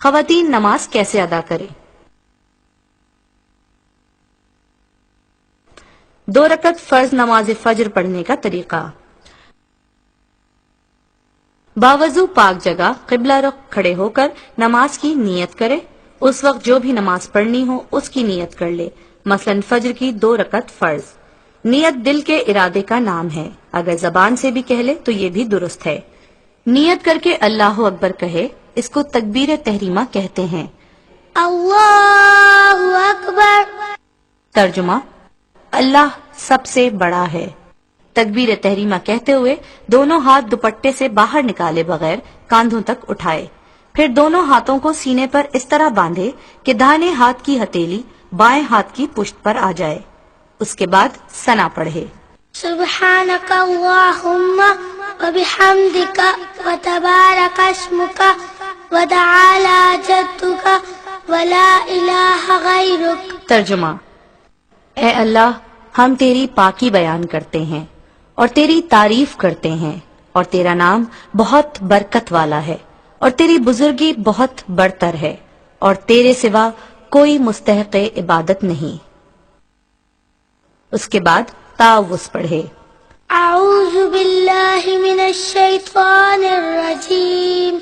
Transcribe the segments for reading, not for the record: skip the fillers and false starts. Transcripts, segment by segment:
خواتین نماز کیسے ادا کریں؟ 2 رکعت فرض نماز فجر پڑھنے کا طریقہ۔ باوضو پاک جگہ قبلہ رخ کھڑے ہو کر نماز کی نیت کرے۔ اس وقت جو بھی نماز پڑھنی ہو اس کی نیت کر لے، مثلا فجر کی 2 رکعت فرض۔ نیت دل کے ارادے کا نام ہے، اگر زبان سے بھی کہہ لے تو یہ بھی درست ہے۔ نیت کر کے اللہ اکبر کہے، اس کو تکبیر تحریمہ کہتے ہیں۔ اللہ اکبر۔ ترجمہ: اللہ سب سے بڑا ہے۔ تکبیر تحریمہ کہتے ہوئے دونوں ہاتھ دوپٹے سے باہر نکالے بغیر کاندھوں تک اٹھائے، پھر دونوں ہاتھوں کو سینے پر اس طرح باندھے کہ داہنے ہاتھ کی ہتھیلی بائیں ہاتھ کی پشت پر آ جائے۔ اس کے بعد ثنا پڑھے۔ سبحانک اللہم وبحمدک وتبارک اسمک وتعالی جدک ولا الہ غیرک۔ ترجمہ: اے اللہ، ہم تیری پاکی بیان کرتے ہیں اور تیری تعریف کرتے ہیں، اور تیرا نام بہت برکت والا ہے، اور تیری بزرگی بہت برتر ہے، اور تیرے سوا کوئی مستحق عبادت نہیں۔ اس کے بعد تعوذ پڑھے۔ اعوذ باللہ من الشیطان الرجیم۔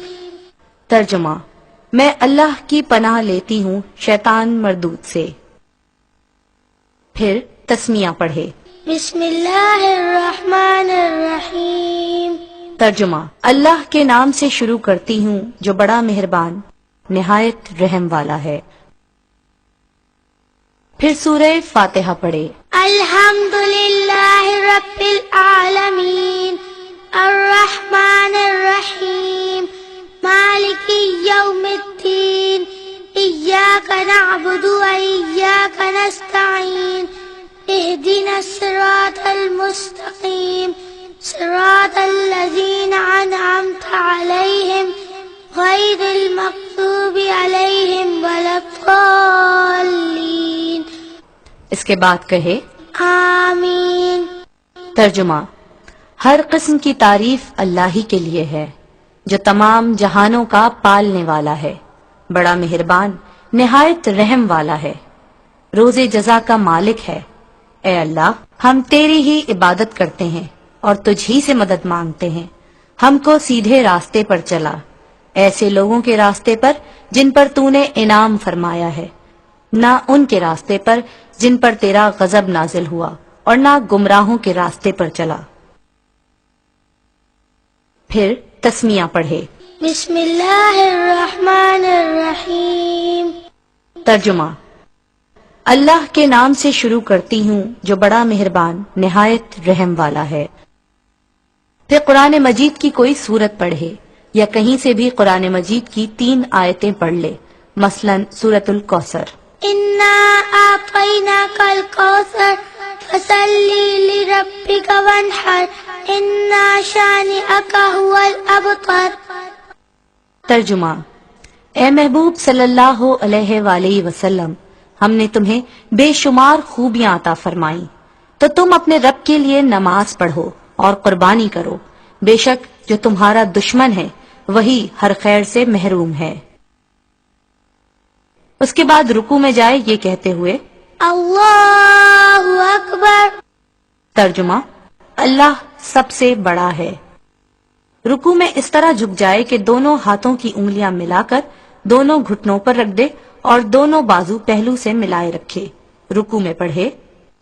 ترجمہ: میں اللہ کی پناہ لیتی ہوں شیطان مردود سے۔ پھر تسمیہ پڑھے۔ بسم اللہ الرحمن الرحیم۔ ترجمہ: اللہ کے نام سے شروع کرتی ہوں جو بڑا مہربان نہایت رحم والا ہے۔ پھر سورہ فاتحہ پڑھے۔ الحمد للہ رب العالمین الرحمن الرحیم مالک یوم الدین ایاک نعبد و ایاک نستعین اہدنا الصراط المستقیم صراط الذین انعمت علیہم غیر المغضوب علیہم ولا الضالین۔ اس کے بعد کہے آمین۔ ترجمہ: ہر قسم کی تعریف اللہ ہی کے لیے ہے جو تمام جہانوں کا پالنے والا ہے، بڑا مہربان نہایت رحم والا ہے، روز جزا کا مالک ہے۔ اے اللہ، ہم تیری ہی عبادت کرتے ہیں اور تجھ ہی سے مدد مانگتے ہیں۔ ہم کو سیدھے راستے پر چلا، ایسے لوگوں کے راستے پر جن پر تو نے انعام فرمایا ہے، نہ ان کے راستے پر جن پر تیرا غضب نازل ہوا، اور نہ گمراہوں کے راستے پر چلا۔ پھر تسمیہ پڑھے۔ بسم اللہ الرحمن الرحیم۔ ترجمہ: اللہ کے نام سے شروع کرتی ہوں جو بڑا مہربان نہایت رحم والا ہے۔ پھر قرآن مجید کی کوئی سورت پڑھے یا کہیں سے بھی قرآن مجید کی 3 آیتیں پڑھ لے، مثلا سورۃ الکوثر۔ انا اعطیناک الکوثر فصلی لربک وانحر انا شانئک هو الابتر۔ ترجمہ: اے محبوب صلی اللہ علیہ وآلہ وسلم، ہم نے تمہیں بے شمار خوبیاں عطا فرمائیں، تو تم اپنے رب کے لیے نماز پڑھو اور قربانی کرو، بے شک جو تمہارا دشمن ہے وہی ہر خیر سے محروم ہے۔ اس کے بعد رکوع میں جائے یہ کہتے ہوئے اللہ اکبر۔ ترجمہ: اللہ سب سے بڑا ہے۔ رکوع میں اس طرح جھک جائے کہ دونوں ہاتھوں کی انگلیاں ملا کر دونوں گھٹنوں پر رکھ دے اور دونوں بازو پہلو سے ملائے رکھے۔ رکوع میں پڑھے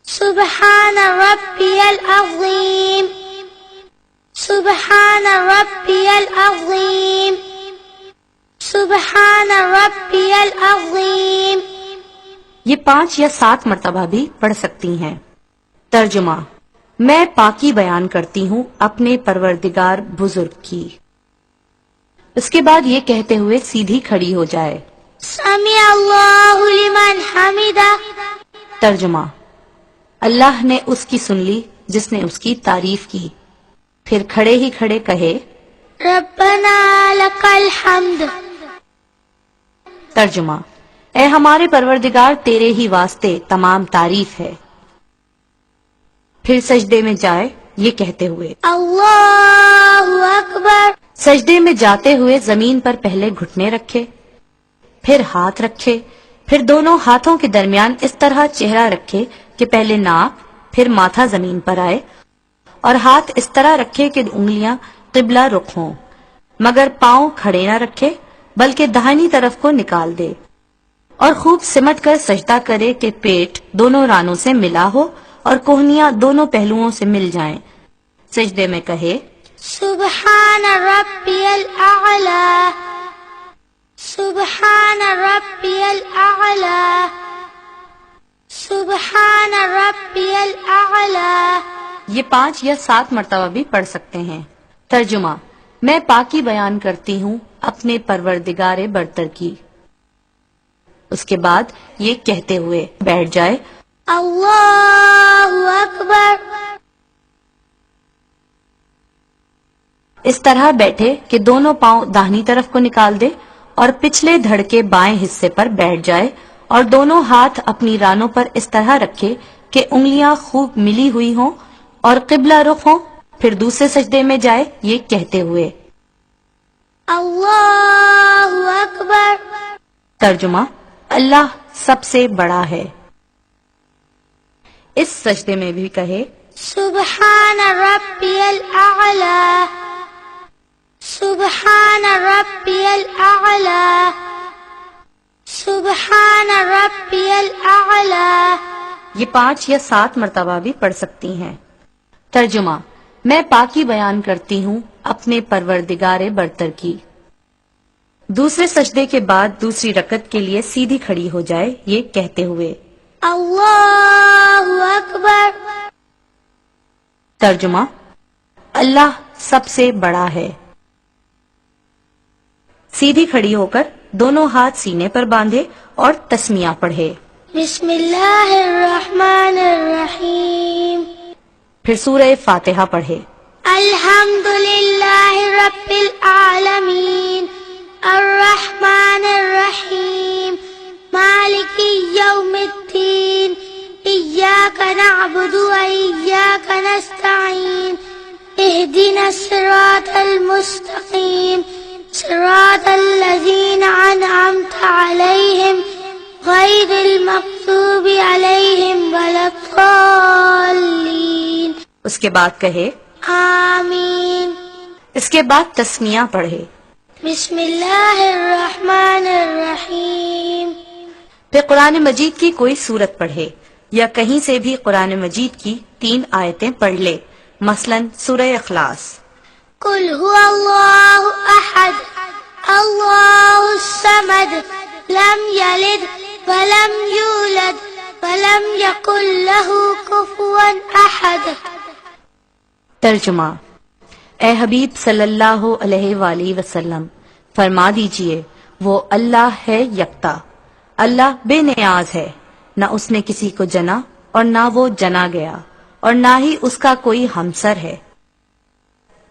سبحان ربی العظیم سبحان ربی العظیم سبحان ربی العظیم۔ یہ 5 یا 7 مرتبہ بھی پڑھ سکتی ہیں۔ ترجمہ: میں پاکی بیان کرتی ہوں اپنے پروردگار بزرگ کی۔ اس کے بعد یہ کہتے ہوئے سیدھی کھڑی ہو جائے۔ سمع اللہ لمن حمدہ۔ ترجمہ: اللہ نے اس کی سن لی جس نے اس کی تعریف کی۔ پھر کھڑے ہی کھڑے کہے ربنا لک الحمد۔ ترجمہ: اے ہمارے پروردگار، تیرے ہی واسطے تمام تعریف ہے۔ پھر سجدے میں جائے یہ کہتے ہوئے اللہ اکبر۔ سجدے میں جاتے ہوئے زمین پر پہلے گھٹنے رکھے، پھر ہاتھ رکھے، پھر دونوں ہاتھوں کے درمیان اس طرح چہرہ رکھے کہ پہلے ناک پھر ماتھا زمین پر آئے، اور ہاتھ اس طرح رکھے کہ انگلیاں قبلہ رخ ہوں، مگر پاؤں کھڑے نہ رکھے بلکہ داہنی طرف کو نکال دے، اور خوب سمٹ کر سجدہ کرے کہ پیٹ دونوں رانوں سے ملا ہو اور کوہنیاں دونوں پہلوؤں سے مل جائیں۔ سجدے میں کہے سبحان ربی الاعلی، سبحان ربی الاعلی، سبحان ربی الاعلی۔ یہ 5 یا 7 مرتبہ بھی پڑھ سکتے ہیں۔ ترجمہ: میں پاکی بیان کرتی ہوں اپنے پروردگار برتر کی۔ اس کے بعد یہ کہتے ہوئے بیٹھ جائے اللہ اکبر۔ اس طرح بیٹھے کہ دونوں پاؤں داہنی طرف کو نکال دے اور پچھلے دھڑ کے بائیں حصے پر بیٹھ جائے، اور دونوں ہاتھ اپنی رانوں پر اس طرح رکھے کہ انگلیاں خوب ملی ہوئی ہوں اور قبلہ رخ ہوں، پھر دوسرے سجدے میں جائے یہ کہتے ہوئے اللہ اکبر۔ ترجمہ: اللہ سب سے بڑا ہے۔ اس سجدے میں بھی کہے سبحان ربی الاعلی، سبحان ربی الاعلی، سبحان ربی الاعلی۔ یہ 5 یا 7 مرتبہ بھی پڑھ سکتی ہیں۔ ترجمہ: میں پاکی بیان کرتی ہوں اپنے پروردگار برتر کی۔ دوسرے سجدے کے بعد دوسری رکعت کے لیے سیدھی کھڑی ہو جائے یہ کہتے ہوئے اللہ اکبر۔ ترجمہ: اللہ سب سے بڑا ہے۔ سیدھی کھڑی ہو کر دونوں ہاتھ سینے پر باندھے اور تسمیہ پڑھے۔ بسم اللہ الرحمن الرحیم۔ پھر سورہ فاتحہ پڑھے۔ الحمد للہ رب العالمین، الرحمن الرحیم، مالک یوم الدین، ایاک نعبد و ایاک نستعین، اہدنا الصراط المستقیم، صراط الذین انعمت علیہم غیر المغضوب علیہم ولا الضالین۔ اس کے بعد کہے آمین۔ اس کے بعد تسمیہ پڑھے۔ بسم اللہ الرحمن الرحیم۔ پھر قرآن مجید کی کوئی سورت پڑھے یا کہیں سے بھی قرآن مجید کی 3 آیتیں پڑھ لے، مثلا سورہ اخلاص۔ قل هو اللہ احد اللہ الصمد لم یلد ولم یولد ولم یکن له کفوا احد۔ ترجمہ: اے حبیب صلی اللہ علیہ وآلہ وسلم فرما دیجئے وہ اللہ ہے یکتا، اللہ بے نیاز ہے، نہ اس نے کسی کو جنا اور نہ وہ جنا گیا، اور نہ ہی اس کا کوئی ہمسر ہے۔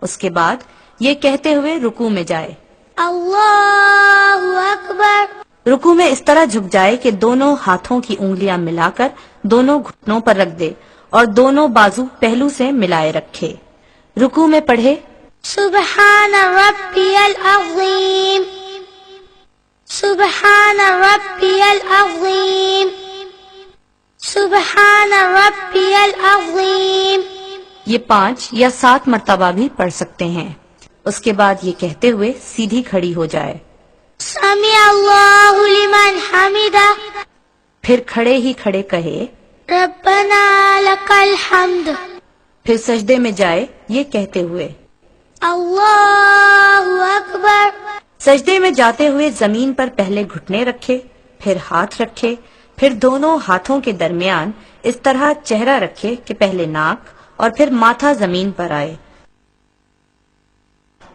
اس کے بعد یہ کہتے ہوئے رکوع میں جائے اللہ اکبر۔ رکوع میں اس طرح جھک جائے کہ دونوں ہاتھوں کی انگلیاں ملا کر دونوں گھٹنوں پر رکھ دے اور دونوں بازو پہلو سے ملائے رکھے۔ رکوع میں پڑھے سبحان ربی العظیم، سبحان ربی العظیم، سبحان ربی العظیم۔ یہ 5 یا 7 مرتبہ بھی پڑھ سکتے ہیں۔ اس کے بعد یہ کہتے ہوئے سیدھی کھڑی ہو جائے۔ سمع اللہ لمن حمدہ، پھر کھڑے ہی کھڑے کہے ربنا لک الحمد۔ پھر سجدے میں جائے یہ کہتے ہوئے اللہ اکبر۔ سجدے میں جاتے ہوئے زمین پر پہلے گھٹنے رکھے، پھر ہاتھ رکھے، پھر دونوں ہاتھوں کے درمیان اس طرح چہرہ رکھے کہ پہلے ناک اور پھر ماتھا زمین پر آئے،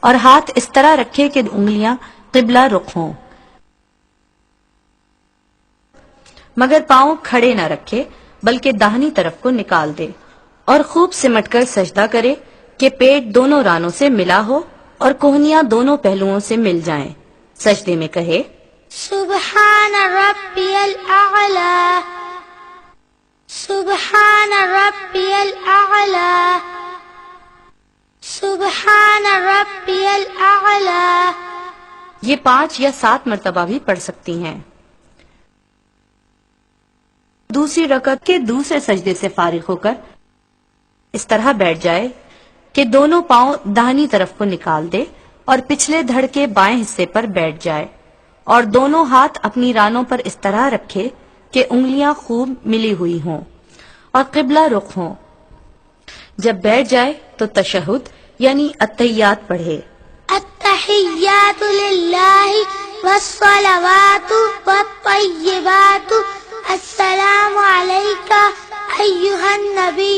اور ہاتھ اس طرح رکھے کہ انگلیاں قبلہ رخ ہوں، مگر پاؤں کھڑے نہ رکھے بلکہ داہنی طرف کو نکال دے، اور خوب سمٹ کر سجدہ کرے کہ پیٹ دونوں رانوں سے ملا ہو اور کوہنیاں دونوں پہلوؤں سے مل جائیں۔ سجدے میں کہے سبحان ربی الاعلی، سبحان ربی الاعلی، سبحان ربی الاعلی۔ یہ 5 یا 7 مرتبہ بھی پڑھ سکتی ہیں۔ دوسری رکعت کے دوسرے سجدے سے فارغ ہو کر اس طرح بیٹھ جائے کہ دونوں پاؤں داہنی طرف کو نکال دے اور پچھلے دھڑ کے بائیں حصے پر بیٹھ جائے اور دونوں ہاتھ اپنی رانوں پر اس طرح رکھے کہ انگلیاں خوب ملی ہوئی ہوں اور قبلہ رخ ہوں۔ جب بیٹھ جائے تو تشہد یعنی التحیات پڑھے۔ التحیات للہ والصلوات والطیبات السلام علیکہ ایہا النبی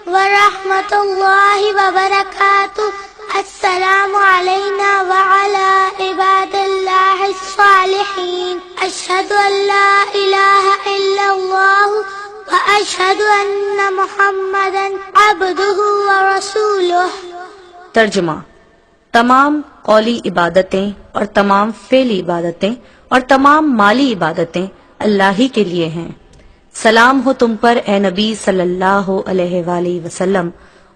ورحمۃ اللہ وبرکاتہ السلام علینا وعلی عباد اللہ الصالحین اشہد ان لا الہ الا اللہ واشہد ان محمدا عبدہ ورسولہ۔ ترجمہ: تمام قولی عبادتیں اور تمام فعلی عبادتیں اور تمام مالی عبادتیں اللہ ہی کے لیے ہیں۔ سلام ہو تم پر اے نبی صلی اللہ علیہ وآلہ وسلم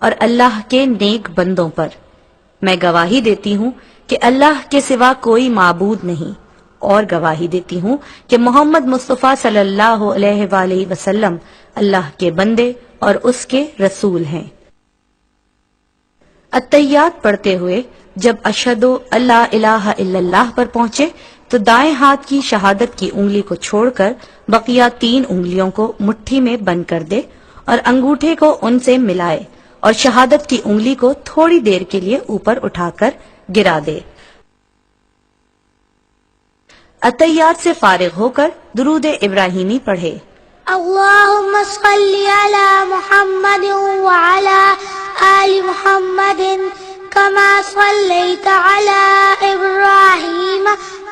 اور اللہ کے نیک بندوں پر۔ میں گواہی دیتی ہوں کہ اللہ کے سوا کوئی معبود نہیں، اور گواہی دیتی ہوں کہ محمد مصطفیٰ صلی اللہ علیہ وآلہ وسلم اللہ کے بندے اور اس کے رسول ہیں۔ التحیات پڑھتے ہوئے جب اشہد اللہ الہ الا اللہ پر پہنچے تو دائیں ہاتھ کی شہادت کی انگلی کو چھوڑ کر بقیہ 3 انگلیوں کو مٹھی میں بند کر دے اور انگوٹھے کو ان سے ملائے اور شہادت کی انگلی کو تھوڑی دیر کے لیے اوپر اٹھا کر گرا دے۔ التحیات سے فارغ ہو کر درود ابراہیمی پڑھے۔ اللہم صلی علی محمد وعلی آل محمد کما صلیت علی ابراہیم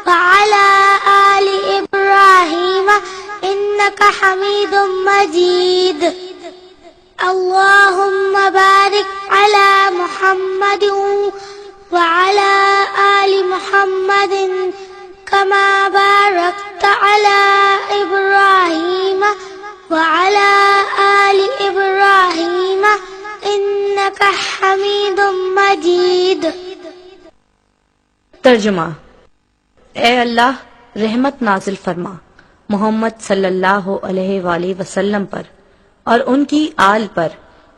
وعلی آل ابراہیم انکا حمید مجید۔ اللہم بارک علی محمد وعلی آل محمد کما بارکت علی ابراہیم وعلی آل ابراہیم انکا حمید مجید۔ ترجمہ: اے اللہ رحمت نازل فرما محمد صلی اللہ علیہ وآلہ وسلم پر اور ان کی آل پر،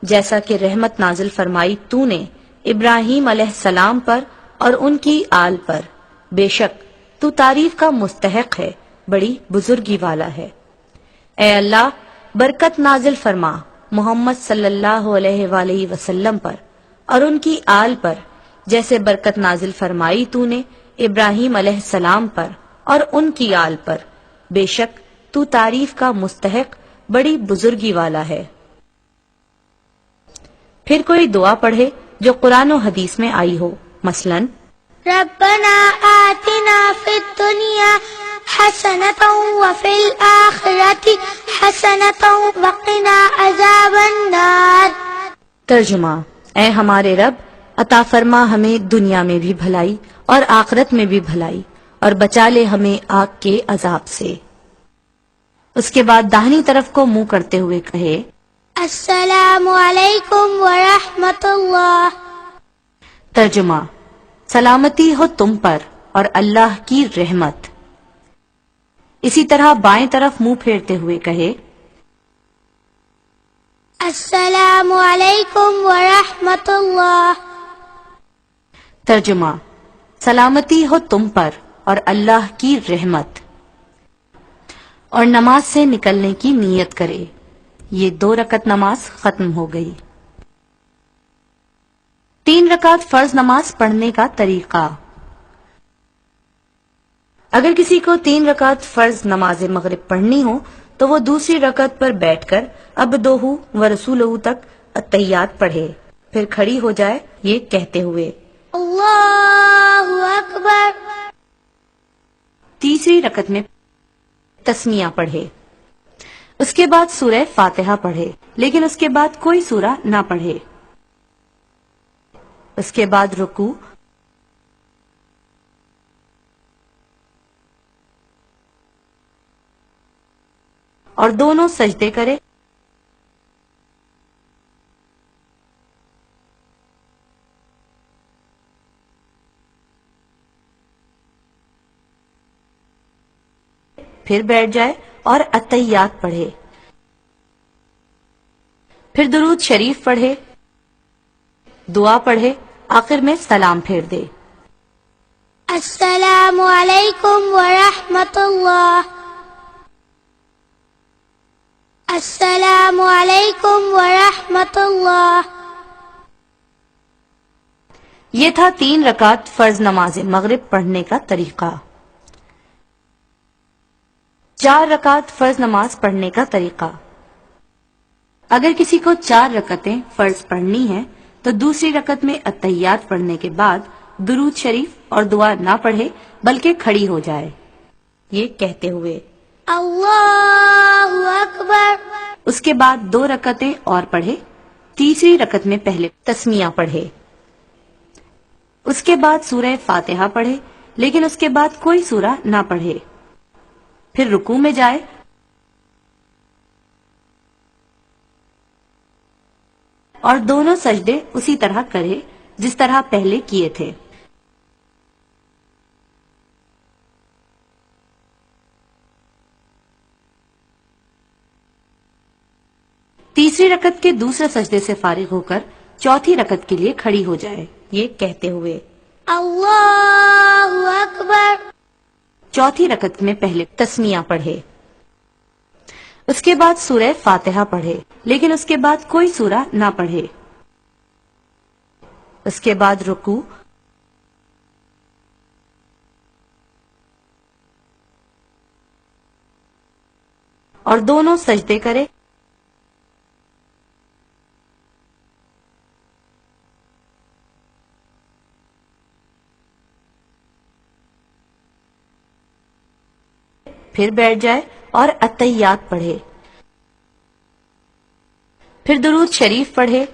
جیسا کہ رحمت نازل فرمائی تو نے ابراہیم علیہ السلام پر اور ان کی آل پر۔ بے شک تو تعریف کا مستحق ہے، بڑی بزرگی والا ہے۔ اے اللہ برکت نازل فرما محمد صلی اللہ علیہ وآلہ وسلم پر اور ان کی آل پر، جیسے برکت نازل فرمائی تو نے ابراہیم علیہ السلام پر اور ان کی آل پر۔ بے شک تو تعریف کا مستحق بڑی بزرگی والا ہے۔ پھر کوئی دعا پڑھے جو قرآن و حدیث میں آئی ہو، مثلاً ربنا آتنا فی الدنیا حسنة وفی الآخرة حسنة وقنا عذاب النار۔ ترجمہ: اے ہمارے رب عطا فرما ہمیں دنیا میں بھی بھلائی اور آخرت میں بھی بھلائی اور بچا لے ہمیں آگ کے عذاب سے۔ اس کے بعد داہنی طرف کو منہ کرتے ہوئے کہے السلام علیکم ورحمۃ اللہ۔ ترجمہ: سلامتی ہو تم پر اور اللہ کی رحمت۔ اسی طرح بائیں طرف منہ پھیرتے ہوئے کہے السلام علیکم ورحمۃ اللہ۔ ترجمہ: سلامتی ہو تم پر اور اللہ کی رحمت، اور نماز سے نکلنے کی نیت کرے۔ یہ 2 رکعت نماز ختم ہو گئی۔ 3 رکعت فرض نماز پڑھنے کا طریقہ۔ اگر کسی کو 3 رکعت فرض نماز مغرب پڑھنی ہو تو وہ دوسری رکعت پر بیٹھ کر عبدہ و رسولہ تک التحیات پڑھے، پھر کھڑی ہو جائے یہ کہتے ہوئے اللہ اکبر۔ تیسری رکعت میں تسمیہ پڑھے، اس کے بعد سورہ فاتحہ پڑھے، لیکن اس کے بعد کوئی سورہ نہ پڑھے۔ اس کے بعد رکوع اور دونوں سجدے کرے۔ پھر بیٹھ جائے اور اتحیات پڑھے، پھر درود شریف پڑھے، دعا پڑھے، آخر میں سلام پھیر دے۔ السلام علیکم ورحمۃ اللہ، السلام علیکم ورحمۃ اللہ۔ یہ تھا 3 رکعت فرض نماز مغرب پڑھنے کا طریقہ۔ 4 رکعت فرض نماز پڑھنے کا طریقہ۔ اگر کسی کو 4 رکعتیں فرض پڑھنی ہیں تو دوسری رکعت میں اتحیات پڑھنے کے بعد درود شریف اور دعا نہ پڑھے بلکہ کھڑی ہو جائے، یہ کہتے ہوئے اللہ اکبر۔ اس کے بعد 2 رکعتیں اور پڑھے، تیسری رکعت میں پہلے تسمیہ پڑھے، اس کے بعد سورہ فاتحہ پڑھے لیکن اس کے بعد کوئی سورہ نہ پڑھے، پھر رکوع میں جائے اور دونوں سجدے اسی طرح کرے جس طرح پہلے کیے تھے۔ تیسری رکعت کے دوسرے سجدے سے فارغ ہو کر چوتھی رکعت کے لیے کھڑی ہو جائے، یہ کہتے ہوئے اللہ اکبر۔ چوتھی رکعت میں پہلے تسمیہ پڑھے، اس کے بعد سورہ فاتحہ پڑھے لیکن اس کے بعد کوئی سورہ نہ پڑھے، اس کے بعد رکوع اور دونوں سجدے کرے، پھر بیٹھ جائے اور اتحیات پڑھے، پھر درود شریف پڑھے،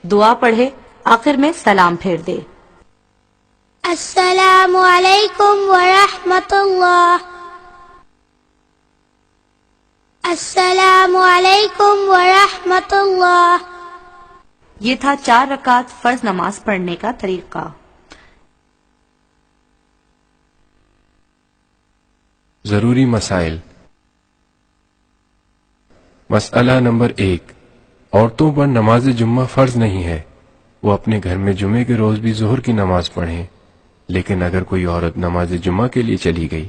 دعا پڑھے، آخر میں سلام پھیر دے۔ السلام علیکم ورحمۃ اللہ، السلام علیکم ورحمۃ اللہ۔ یہ تھا 4 رکعت فرض نماز پڑھنے کا طریقہ۔ ضروری مسائل۔ مسئلہ نمبر 1، عورتوں پر نماز جمعہ فرض نہیں ہے، وہ اپنے گھر میں جمعے کے روز بھی ظہر کی نماز پڑھیں، لیکن اگر کوئی عورت نماز جمعہ کے لیے چلی گئی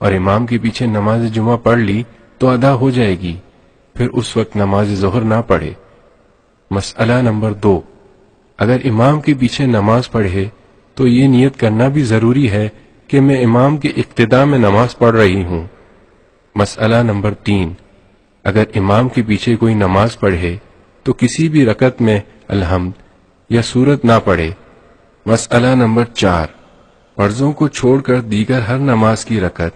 اور امام کے پیچھے نماز جمعہ پڑھ لی تو ادا ہو جائے گی، پھر اس وقت نماز ظہر نہ پڑھے۔ مسئلہ نمبر 2، اگر امام کے پیچھے نماز پڑھے تو یہ نیت کرنا بھی ضروری ہے کہ میں امام کے اقتداء میں نماز پڑھ رہی ہوں۔ مسئلہ نمبر 3، اگر امام کے پیچھے کوئی نماز پڑھے تو کسی بھی رکعت میں الحمد یا سورت نہ پڑھے۔ مسئلہ نمبر 4، فرضوں کو چھوڑ کر دیگر ہر نماز کی رکعت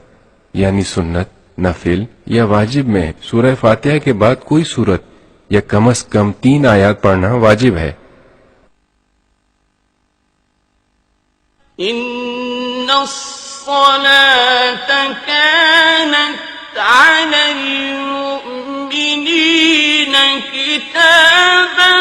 یعنی سنت، نفل یا واجب میں سورہ فاتحہ کے بعد کوئی سورت یا کم از کم 3 آیات پڑھنا واجب ہے۔ إن الصلاة كانت على المؤمنين كتابا